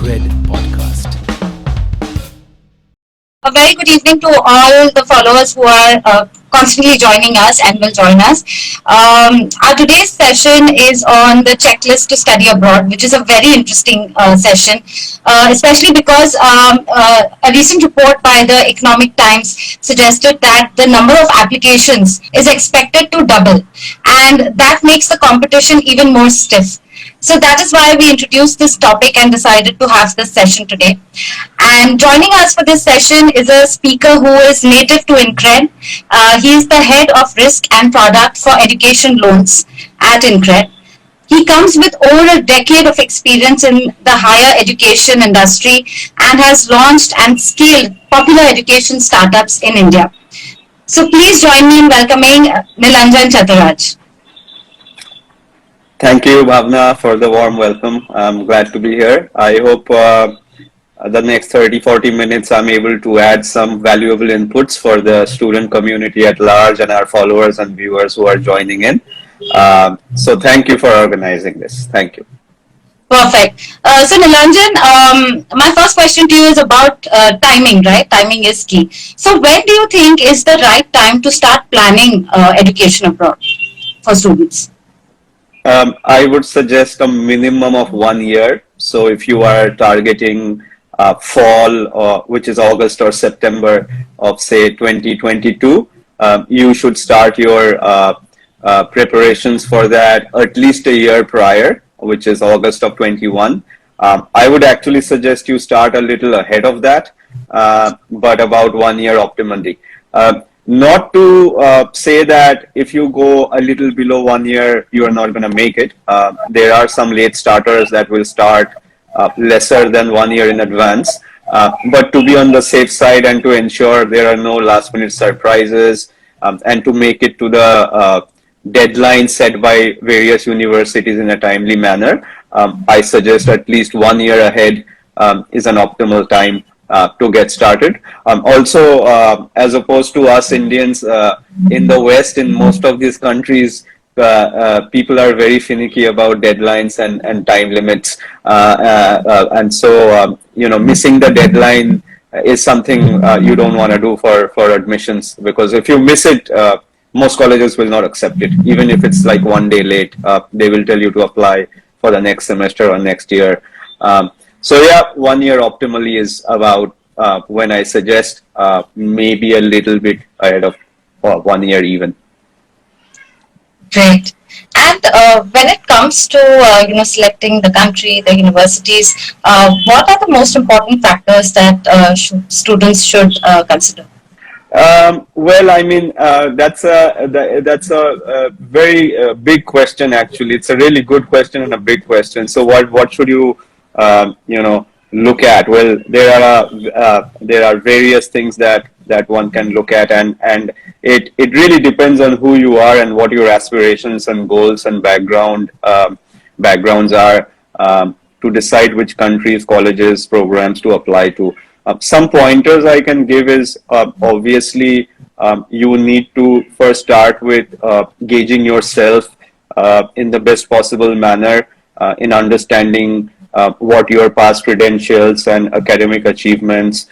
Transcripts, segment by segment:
InCred podcast. A very good evening to all the followers who are constantly joining us and will join us. Our today's session is on the checklist to study abroad, which is a very interesting session, especially because a recent report by the Economic Times suggested that the number of applications is expected to double, and that makes the competition even more stiff. So that is why we introduced this topic and decided to have this session today. And joining us for this session is a speaker who is native to InCred. He is the head of risk and product for education loans at InCred. He comes with over a decade of experience in the higher education industry and has launched and scaled popular education startups in India. So please join me in welcoming Nilanjan Chattoraj. Thank you, Bhavna, for the warm welcome. I'm glad to be here. I hope the next 30-40 minutes I'm able to add some valuable inputs for the student community at large and our followers and viewers who are joining in. So thank you for organizing this. Thank you. Perfect. So Nilanjan, my first question to you is about timing, right? Timing is key. So when do you think is the right time to start planning education abroad for students? I would suggest a minimum of 1 year. So if you are targeting fall, which is August or September of say 2022, you should start your preparations for that at least a year prior, which is August of 21. I would actually suggest you start a little ahead of that, but about 1 year optimally. Not to say that if you go a little below 1 year, you are not going to make it. There are some late starters that will start lesser than 1 year in advance. But to be on the safe side and to ensure there are no last minute surprises and to make it to the deadline set by various universities in a timely manner, I suggest at least 1 year ahead is an optimal time to get started. Also, as opposed to us Indians in the West, in most of these countries, people are very finicky about deadlines and time limits. And so, missing the deadline is something you don't want to do for admissions, because if you miss it, most colleges will not accept it. Even if it's like 1 day late, they will tell you to apply for the next semester or next year. So yeah, 1 year optimally is about when I suggest maybe a little bit ahead of 1 year even. Great. And when it comes to selecting the country, the universities, what are the most important factors that students should consider? Well, I mean, that's a very big question. Actually, it's a really good question and a big question. So, what should you look at? Well, there are various things that one can look at, and it really depends on who you are and what your aspirations and goals and backgrounds are to decide which countries, colleges, programs to apply to. Some pointers I can give is obviously you need to first start with gauging yourself in the best possible manner in understanding what your past credentials and academic achievements,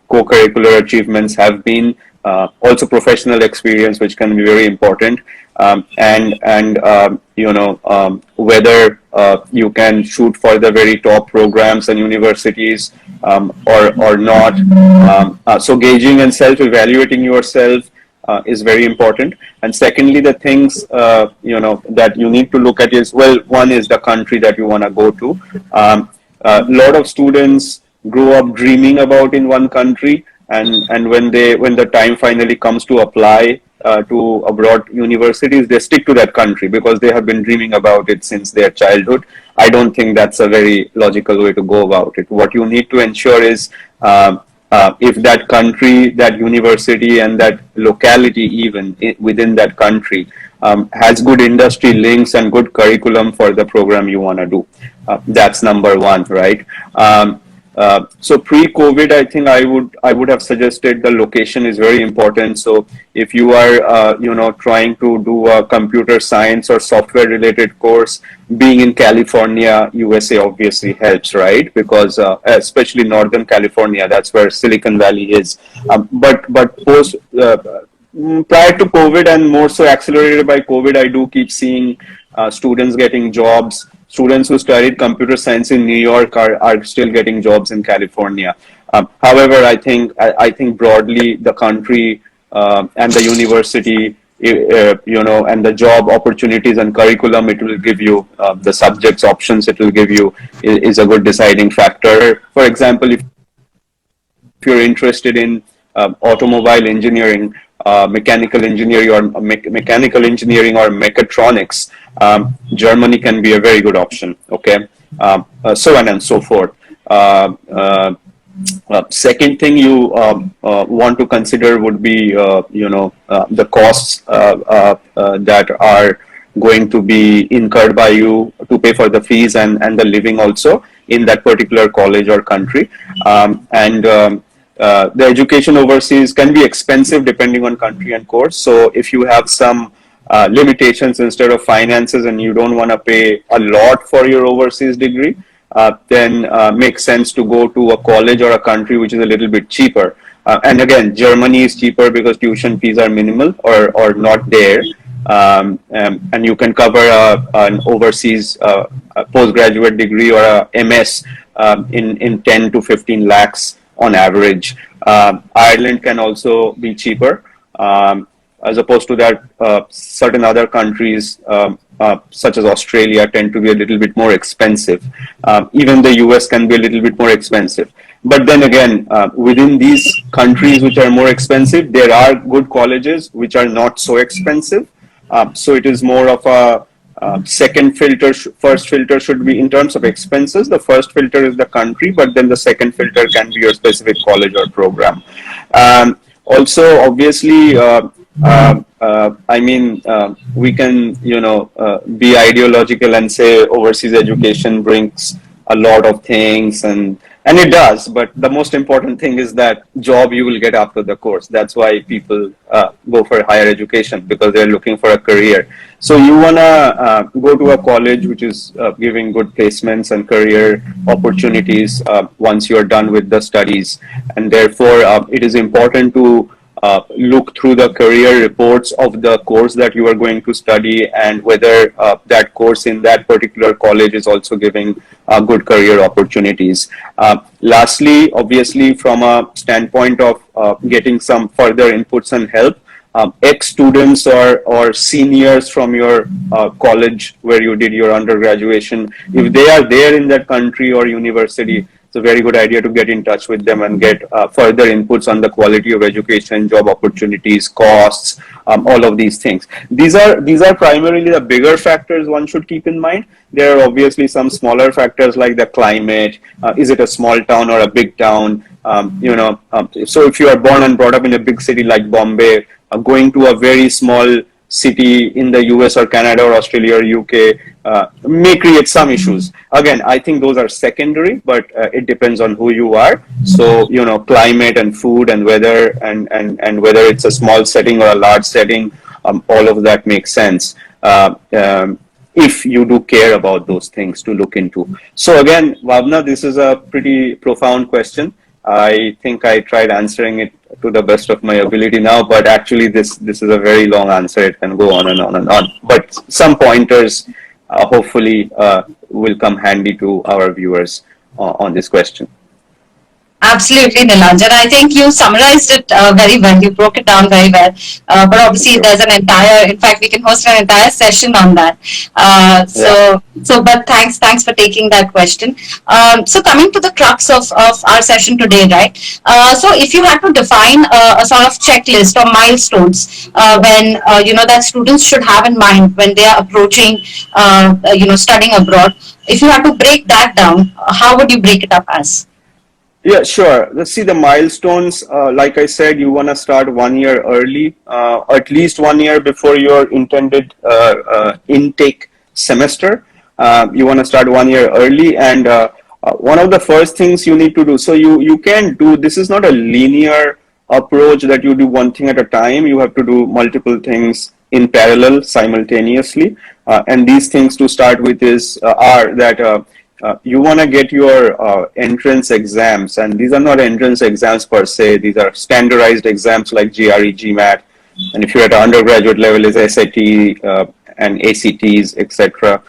co-curricular achievements have been, also professional experience, which can be very important, whether you can shoot for the very top programs and universities or not. So gauging and self-evaluating yourself is very important. And secondly, the things that you need to look at is, well, one is the country that you want to go to. A lot of students grow up dreaming about in one country, and when the time finally comes to apply to abroad universities, they stick to that country because they have been dreaming about it since their childhood. I don't think that's a very logical way to go about it. What you need to ensure is if that country, that university, and that locality even within that country has good industry links and good curriculum for the program you want to do. That's number one, right? So pre-COVID, I think I would have suggested the location is very important. So if you are trying to do a computer science or software related course, being in California, USA obviously helps, right? Because especially Northern California, that's where Silicon Valley is. But post prior to COVID and more so accelerated by COVID, I do keep seeing students getting jobs. Students who studied computer science in New York are still getting jobs in California. However, I think broadly the country and the university, and the job opportunities and curriculum it will give you, the subjects options it will give you is a good deciding factor. For example, if you're interested in automobile engineering, mechanical engineering or mechanical engineering or mechatronics, Germany can be a very good option. Okay, so on and so forth. Second thing you want to consider would be, the costs that are going to be incurred by you to pay for the fees and the living also in that particular college or country. The education overseas can be expensive depending on country and course. So if you have some limitations instead of finances and you don't want to pay a lot for your overseas degree, then makes sense to go to a college or a country which is a little bit cheaper. And again, Germany is cheaper because tuition fees are minimal or not there. And you can cover an overseas postgraduate degree or a MS in 10 to 15 lakhs on average. Ireland can also be cheaper. As opposed to that, certain other countries, such as Australia, tend to be a little bit more expensive. Even the US can be a little bit more expensive. But then again, within these countries which are more expensive, there are good colleges which are not so expensive. So it is more of a second filter. First filter should be in terms of expenses. The first filter is the country, but then the second filter can be your specific college or program. Also, obviously, we can, be ideological and say overseas education brings a lot of things, and it does. But the most important thing is that job you will get after the course. That's why people go for higher education, because they're looking for a career. So you wanna go to a college which is giving good placements and career opportunities once you're done with the studies, and therefore it is important to look through the career reports of the course that you are going to study and whether that course in that particular college is also giving good career opportunities. Lastly, obviously, from a standpoint of getting some further inputs and help, ex-students or seniors from your college where you did your undergraduation, if they are there in that country or university, it's a very good idea to get in touch with them and get further inputs on the quality of education, job opportunities, costs, all of these things. These are primarily the bigger factors one should keep in mind. There are obviously some smaller factors like the climate. Is it a small town or a big town? So if you are born and brought up in a big city like Bombay, going to a very small city in the US or Canada or Australia or UK may create some issues. Again, I think those are secondary, but it depends on who you are. So, climate and food and weather and whether it's a small setting or a large setting, all of that makes sense. If you do care about those things to look into. So again, Bhavna, this is a pretty profound question. I think I tried answering it to the best of my ability now, but actually this is a very long answer. It can go on and on and on. But some pointers hopefully will come handy to our viewers on this question. Absolutely, Nilanjan. I think you summarized it very well. You broke it down very well. But obviously, there's an entire. In fact, we can host an entire session on that. But thanks for taking that question. So coming to the crux of our session today, right? So if you had to define a sort of checklist or milestones when that students should have in mind when they are approaching studying abroad, if you had to break that down, how would you break it up as? Yeah, sure. Let's see the milestones. Like I said, you want to start 1 year early, at least 1 year before your intended intake semester. You want to start 1 year early, and one of the first things you need to do, so you can't do, this is not a linear approach that you do one thing at a time. You have to do multiple things in parallel simultaneously. And these things to start with are that you want to get your entrance exams, and these are not entrance exams per se. These are standardized exams like GRE, GMAT, and if you're at undergraduate level is SAT and ACTs, etc.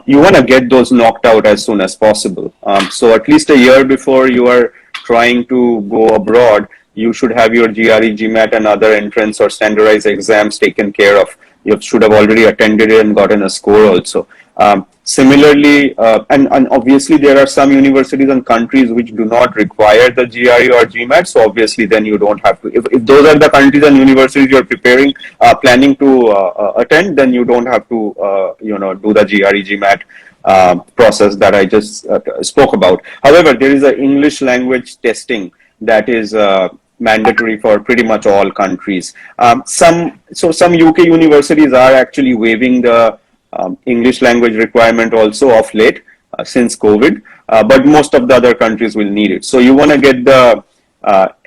You want to get those knocked out as soon as possible. So at least a year before you are trying to go abroad, you should have your GRE, GMAT, and other entrance or standardized exams taken care of. You should have already attended it and gotten a score also. Similarly, and obviously there are some universities and countries which do not require the GRE or GMAT. So obviously then you don't have to, if those are the countries and universities you're planning to attend, then you don't have to, do the GRE, GMAT process that I just spoke about. However, there is an English language testing that is mandatory for pretty much all countries. Some UK universities are actually waiving the English language requirement also of late since COVID, but most of the other countries will need it. So you want to get the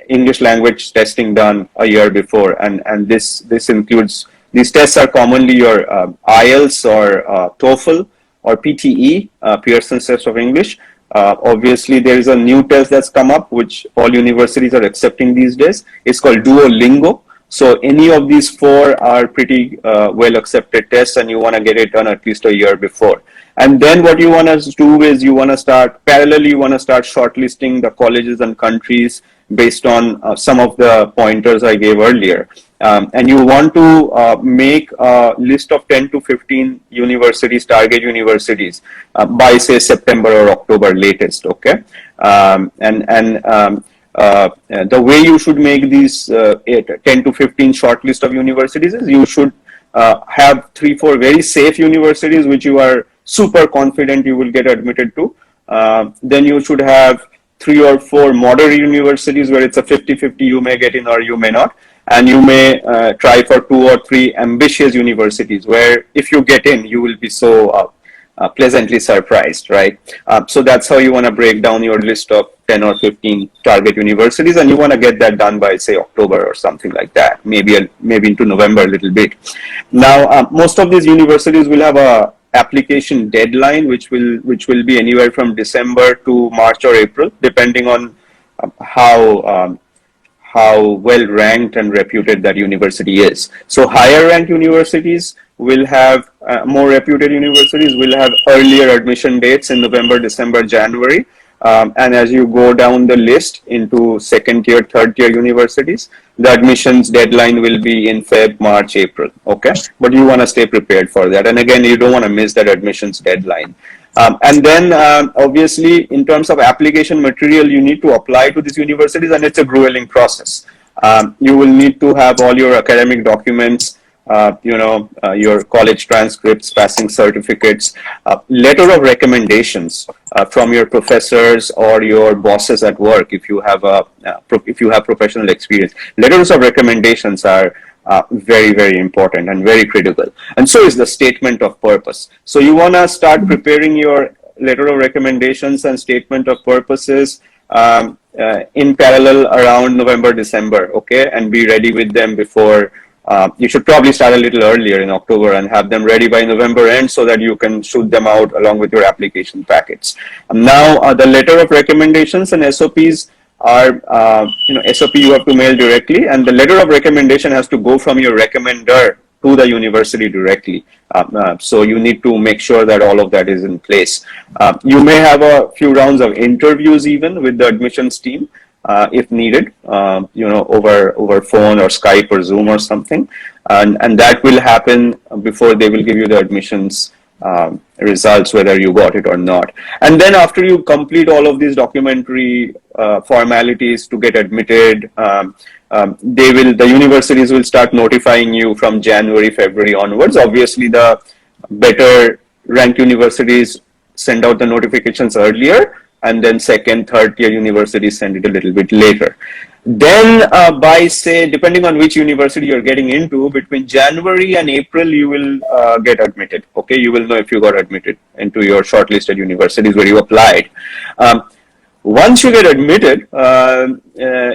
English language testing done a year before, and this includes, these tests are commonly your IELTS or TOEFL or PTE, Pearson's Test of English. Obviously, there is a new test that's come up, which all universities are accepting these days. It's called Duolingo. So any of these four are pretty well accepted tests, and you want to get it done at least a year before. And then what you want to do is you want to start shortlisting the colleges and countries based on some of the pointers I gave earlier. And you want to make a list of 10 to 15 universities, target universities, by say September or October latest, okay? The way you should make these 10 to 15 short list of universities is you should have 3-4 very safe universities which you are super confident you will get admitted to. Then you should have 3 or 4 moderate universities where it's a 50-50, you may get in or you may not. And you may try for 2 or 3 ambitious universities where if you get in, you will be so pleasantly surprised, right? So that's how you want to break down your list of 10 or 15 target universities, and you want to get that done by say October or something like that, maybe into November a little bit. Now, most of these universities will have a application deadline, which will be anywhere from December to March or April, depending on how well ranked and reputed that university is. So higher ranked universities will have, more reputed universities will have earlier admission dates in November, December, January. And as you go down the list into second tier, third tier universities, the admissions deadline will be in Feb, March, April, okay? But you want to stay prepared for that. And again, you don't want to miss that admissions deadline. And then obviously in terms of application material, you need to apply to these universities, and it's a grueling process. You will need to have all your academic documents, your college transcripts, passing certificates, letter of recommendations from your professors or your bosses at work if you have professional experience. Letters of recommendations are very, very important and very critical. And so is the statement of purpose. So you want to start preparing your letter of recommendations and statement of purposes in parallel around November, December, okay? And be ready with them before, you should probably start a little earlier in October and have them ready by November end so that you can shoot them out along with your application packets. Now, the letter of recommendations and SOPs are, SOP you have to mail directly, and the letter of recommendation has to go from your recommender to the university directly. So you need to make sure that all of that is in place. You may have a few rounds of interviews even with the admissions team if needed, over phone or Skype or Zoom or something. And that will happen before they will give you the admissions results, whether you got it or not. And then after you complete all of these documentary formalities to get admitted, the universities will start notifying you from January, February onwards. Obviously, the better ranked universities send out the notifications earlier, and then second, third tier universities send it a little bit later. Then by say, depending on which university you're getting into, between January and April, you will get admitted. Okay, you will know if you got admitted into your shortlisted universities where you applied. Um, Once you get admitted,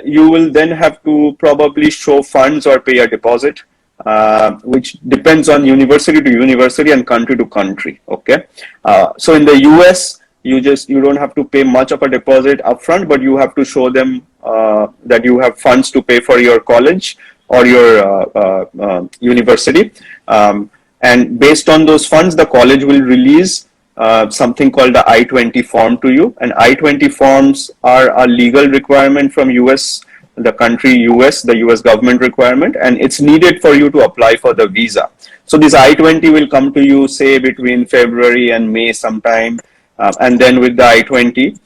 you will then have to probably show funds or pay a deposit, which depends on university to university and country to country. Okay, so in the US, you don't have to pay much of a deposit upfront, but you have to show them that you have funds to pay for your college or your university, and based on those funds, the college will release something called the I-20 form to you. And I-20 forms are a legal requirement from US, the country US, the US government requirement, and it's needed for you to apply for the visa. So this I-20 will come to you, say, between February and May sometime. And then with the I-20,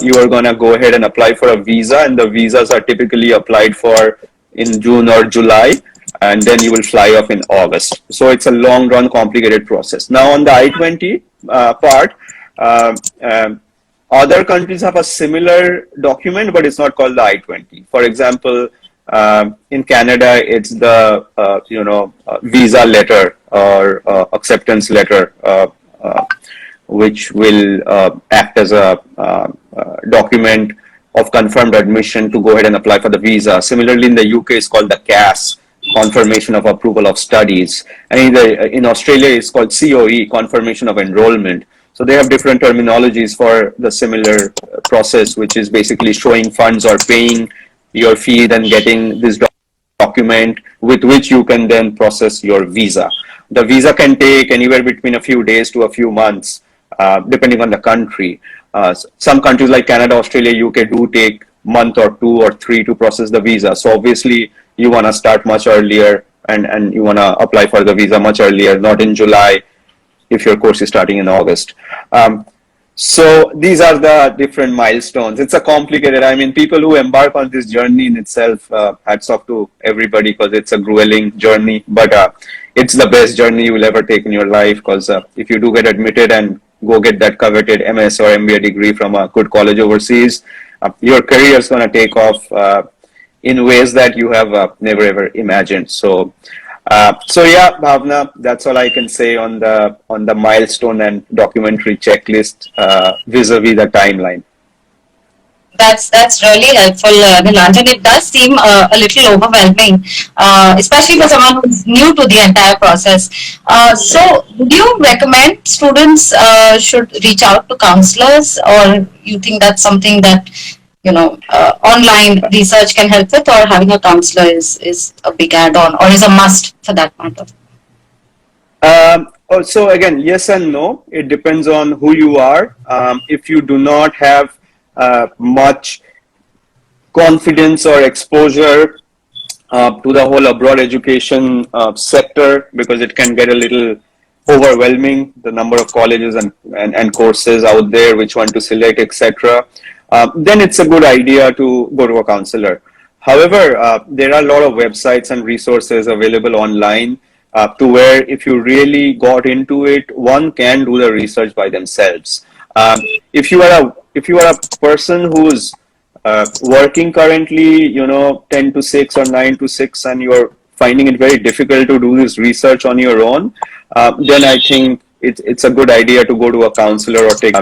you are going to go ahead and apply for a visa, and the visas are typically applied for in June or July, and then you will fly off in August. So it's a long run, complicated process. Now on the I-20 part, other countries have a similar document, but it's not called the I-20. For example, in Canada, it's the visa letter or acceptance letter, which will act as a document of confirmed admission to go ahead and apply for the visa. Similarly, in the UK, it's called the CAS, Confirmation of Approval of Studies. And in Australia, it's called COE, Confirmation of Enrollment. So they have different terminologies for the similar process, which is basically showing funds or paying your fee, then getting this document with which you can then process your visa. The visa can take anywhere between a few days to a few months, depending on the country. Some countries like Canada, Australia, UK do take month or 2 or 3 to process the visa. So obviously you want to start much earlier, and you want to apply for the visa much earlier, not in July if your course is starting in August. So these are the different milestones. It's a complicated, I mean, people who embark on this journey in itself, hats off to everybody, because it's a grueling journey, but it's the best journey you will ever take in your life, because if you do get admitted and go get that coveted MS or MBA degree from a good college overseas, your career is going to take off in ways that you have never ever imagined. So yeah, Bhavna, that's all I can say on the milestone and documentary checklist vis-a-vis the timeline. That's really helpful, Nilanjan. It does seem a little overwhelming, especially for someone who's new to the entire process. So, would you recommend students should reach out to counselors, or you think that's something that online research can help with, or having a counselor is a big add-on, or is a must for that matter? Also, again, yes and no. It depends on who you are. If you do not have much confidence or exposure to the whole abroad education sector, because it can get a little overwhelming, the number of colleges and courses out there, which one to select, etc., then it's a good idea to go to a counselor. However, there are a lot of websites and resources available online to where if you really got into it, one can do the research by themselves. If you are a person who's working currently, 10 to 6 or 9 to 6, and you're finding it very difficult to do this research on your own, then I think it's a good idea to go to a counselor or take.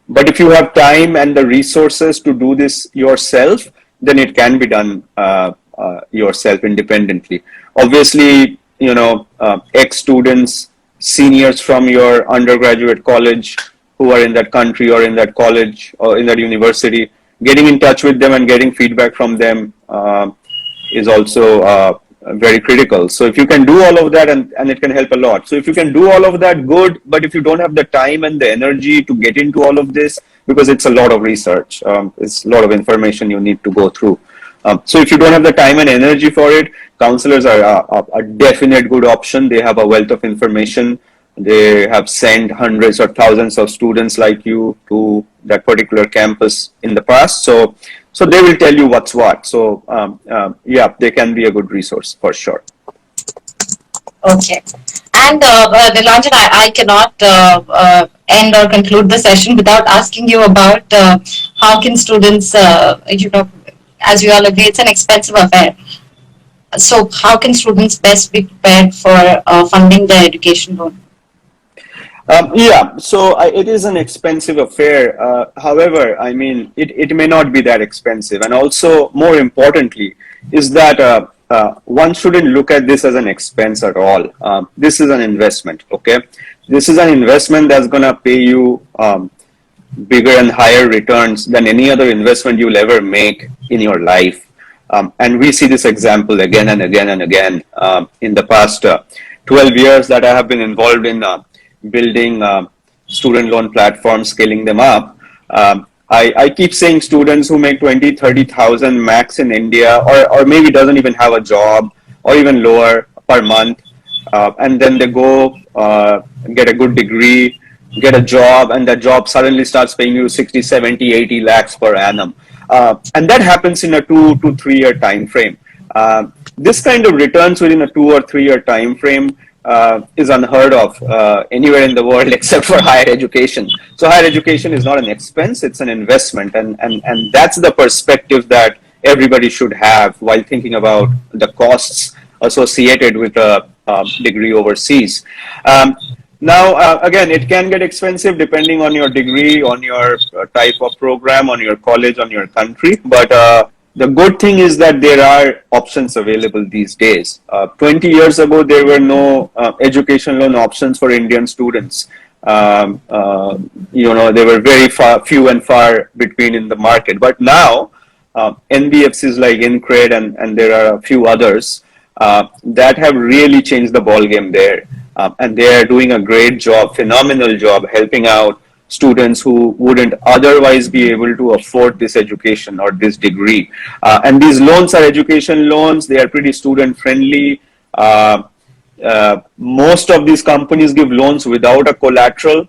But if you have time and the resources to do this yourself, then it can be done yourself independently. Obviously, ex-students, seniors from your undergraduate college who are in that country or in that college or in that university, getting in touch with them and getting feedback from them is also very critical. So if you can do all of that, and it can help a lot. So if you can do all of that, good. But if you don't have the time and the energy to get into all of this, because it's a lot of research, it's a lot of information you need to go through. So if you don't have the time and energy for it, counselors are a definite good option. They have a wealth of information. They have sent hundreds or thousands of students like you to that particular campus in the past. So they will tell you what's what. So yeah, they can be a good resource for sure. Okay. And Nilanjan, I cannot end or conclude the session without asking you about how can students, as we all agree, it's an expensive affair. So, how can students best be prepared for funding their education loan? Yeah, so it is an expensive affair. However, I mean, it may not be that expensive. And also, more importantly, is that one shouldn't look at this as an expense at all. This is an investment, okay? This is an investment that's going to pay you bigger and higher returns than any other investment you'll ever make in your life. And we see this example again and again and again in the past 12 years that I have been involved in building student loan platforms, scaling them up. I keep saying students who make 20, 30,000 max in India, or maybe doesn't even have a job, or even lower per month, and then they go get a good degree, get a job, and that job suddenly starts paying you 60, 70, 80 lakhs per annum. And that happens in a 2 to 3 year time frame. This kind of returns within a 2 or 3 year time frame is unheard of anywhere in the world except for higher education. So higher education is not an expense, it's an investment. And that's the perspective that everybody should have while thinking about the costs associated with a degree overseas. Now, again, it can get expensive depending on your degree, on your type of program, on your college, on your country. But the good thing is that there are options available these days. 20 years ago, there were no education loan options for Indian students. They were very few and far between in the market. But now, NBFCs like InCred and there are a few others that have really changed the ball game there. And they are doing a great job, phenomenal job, helping out students who wouldn't otherwise be able to afford this education or this degree. And these loans are education loans. They are pretty student friendly. Most of these companies give loans without a collateral.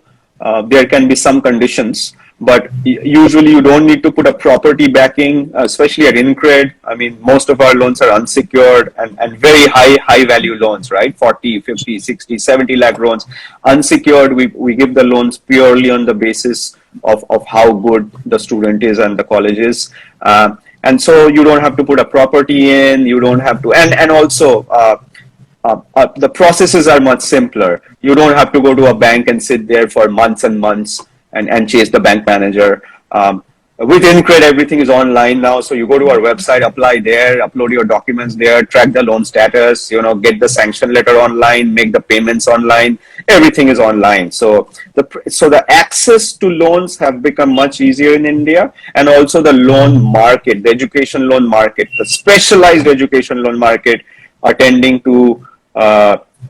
There can be some conditions, but usually you don't need to put a property backing, especially at InCred. I mean, most of our loans are unsecured and very high value loans, right? 40, 50, 60, 70 lakh loans. Unsecured, we give the loans purely on the basis of how good the student is and the college is. And so you don't have to put a property in, you don't have to, and also, the processes are much simpler. You don't have to go to a bank and sit there for months and months and chase the bank manager. With InCred, everything is online now. So you go to our website, apply there, upload your documents there, track the loan status, get the sanction letter online, make the payments online. Everything is online. So the access to loans have become much easier in India, and also the loan market, the education loan market, the specialized education loan market attending to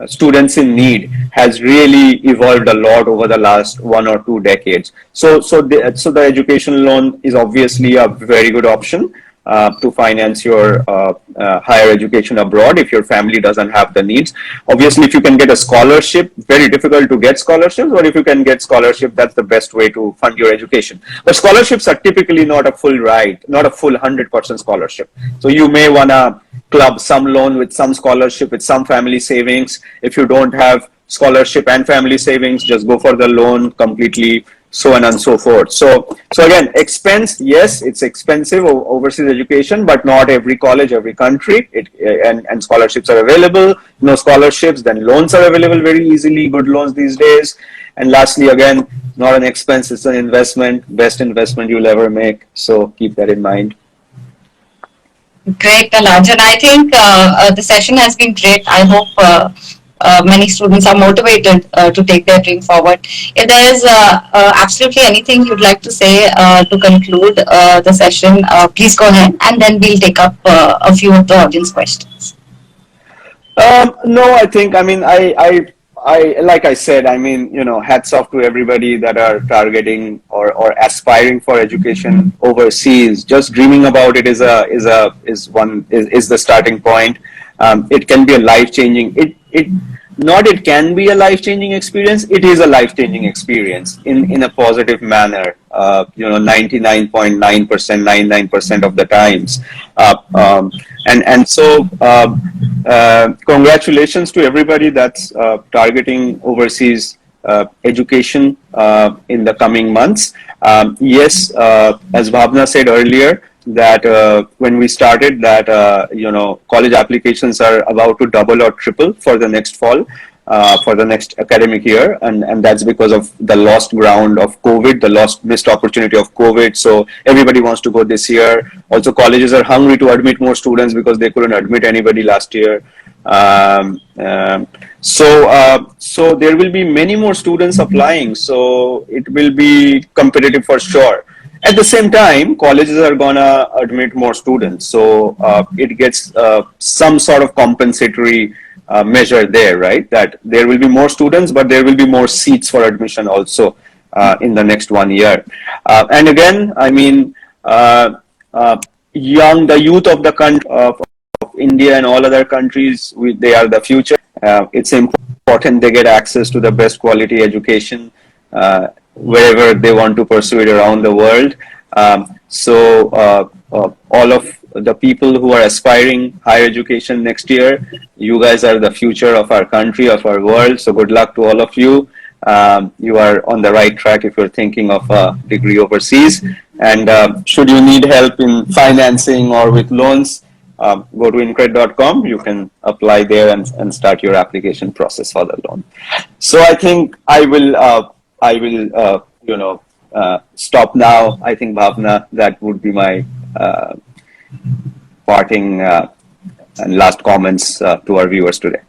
students in need has really evolved a lot over the last 1 or 2 decades. So the education loan is obviously a very good option to finance your higher education abroad if your family doesn't have the needs. Obviously, if you can get a scholarship, very difficult to get scholarships, but if you can get scholarship, that's the best way to fund your education. But scholarships are typically not a full ride, not a full 100% scholarship. So you may want to club some loan with some scholarship, with some family savings. If you don't have scholarship and family savings, just go for the loan completely, so on and so forth. So again, expense, yes, it's expensive overseas education, but not every college, every country, and scholarships are available. No scholarships, then loans are available very easily, good loans these days. And lastly, again, not an expense, it's an investment, best investment you'll ever make. So keep that in mind. Great, Nilanjan. I think the session has been great. I hope many students are motivated to take their dream forward. If there is absolutely anything you'd like to say to conclude the session, please go ahead, and then we'll take up a few of the audience questions. No, I think, I mean, I like I said, I mean, hats off to everybody that are targeting or aspiring for education overseas. Just dreaming about it is the starting point. It can be a life-changing. It can be a life-changing experience. It is a life-changing experience in a positive manner. 99.9%, 99% of the times. So congratulations to everybody that's targeting overseas education in the coming months. Yes, as Bhavna said earlier, that when we started that, college applications are about to double or triple for the next fall. For the next academic year, and that's because of the lost ground of COVID, the missed opportunity of COVID. So everybody wants to go this year. Also, colleges are hungry to admit more students because they couldn't admit anybody last year. So there will be many more students applying. So it will be competitive for sure. At the same time, colleges are gonna admit more students, so it gets some sort of compensatory measure there, right? That there will be more students, but there will be more seats for admission also in the next 1 year. And again, I mean, the youth of the country of India and all other countries, they are the future. It's important they get access to the best quality education wherever they want to pursue it around the world. All of the people who are aspiring higher education next year, you guys are the future of our country, of our world. So good luck to all of you. You are on the right track if you're thinking of a degree overseas. And should you need help in financing or with loans, go to InCred.com. You can apply there and start your application process for the loan. So I think I will stop now. I think, Bhavna, that would be my parting and last comments to our viewers today.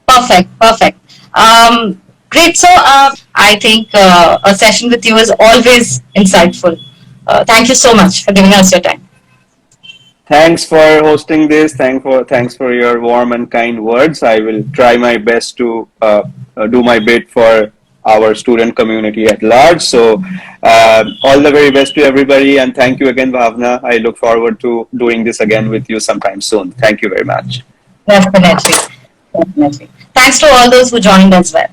Perfect. Great. So I think a session with you is always insightful. Thank you so much for giving us your time. Thanks for hosting this. Thanks for your warm and kind words. I will try my best to do my bit for our student community at large. So all the very best to everybody, and thank you again, Bhavna. I look forward to doing this again with you sometime soon. Thank you very much. Definitely. Thanks to all those who joined as well.